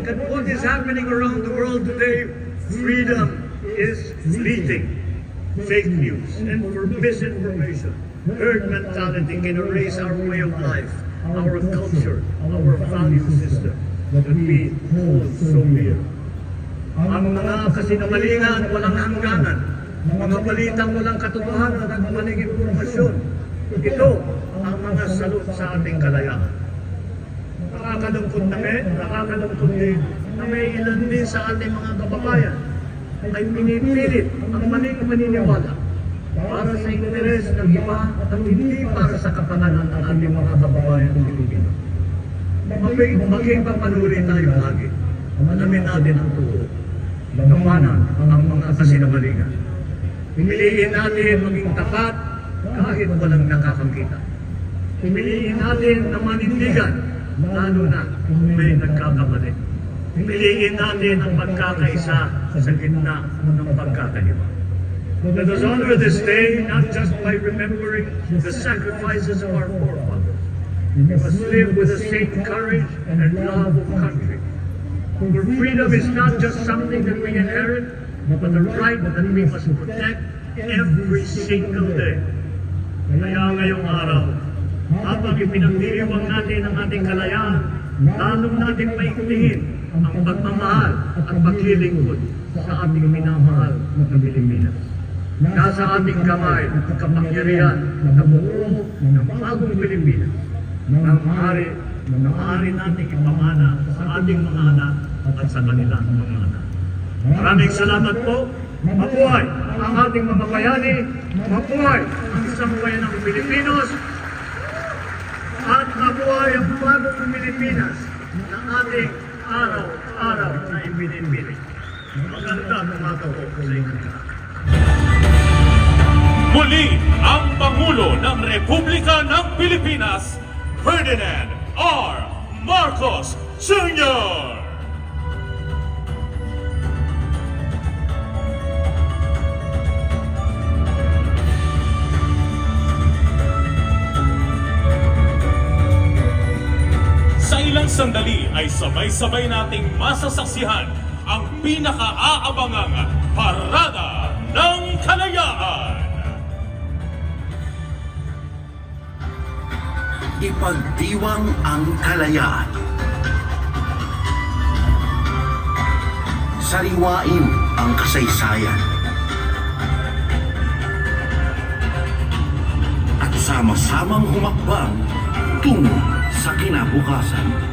At what is happening around the world today, freedom is fleeting. Fake news and misinformation, herd mentality can erase our way of life, our culture, our value system that we hold so dear. Ang mga kasinungalingan walang hangganan, mga balitang walang katotohanan at maling impormasyon, ito ang mga salot sa ating kalayaan. Nakakalungkot nakakakalungkot din na may ilan din sa ating mga kababayan ay pinipilit ang maling paniniwala para sa interes ng iba at hindi para sa kapakanan ng ating mga kababayan Pilipino. Maging tayo lagi. Alamin natin ang totoo. Labanan ang mga kasinungalingan. Piliin natin maging tapat kahit walang nakakakita. Piliin natin na manindigan lalo na kung may nagkakamali. Piliin natin ang pagkakaisa sa gitna ng pagkakaiba. Let us honor this day not just by remembering the sacrifices of our forefathers. We must live with the same courage and love of country. For freedom is not just something that we inherit, but a right that we must protect every single day. Kaya ngayong araw, habang ipinagdiriwang natin ang ating kalayaan, lalong natin paigtingin ang pagmamahal at paglilingkod sa ating minamahal na Pilipinas. Nasa ating kamay ang kapangyarihan na buo ng bagong Pilipinas na maaari natin ipamana sa ating mga anak at sa kanilang mga anak. Maraming salamat po. Mabuhay ang ating mga bayani. Mabuhay ang isang bayan ng Pilipinos. At mabuhay ang bagong Pilipinas na ating araw-araw na ibinibili. Magandang umaga po sa inyo. Muli ang Pangulo ng Republika ng Pilipinas, Ferdinand R. Marcos Sr. Sa ilang sandali ay sabay-sabay nating masasaksihan ang pinaka-aabangang Parada ng Kalayaan. Ipagdiwang ang kalayaan. Sariwain ang kasaysayan. At sama-samang humakbang tungo sa kinabukasan.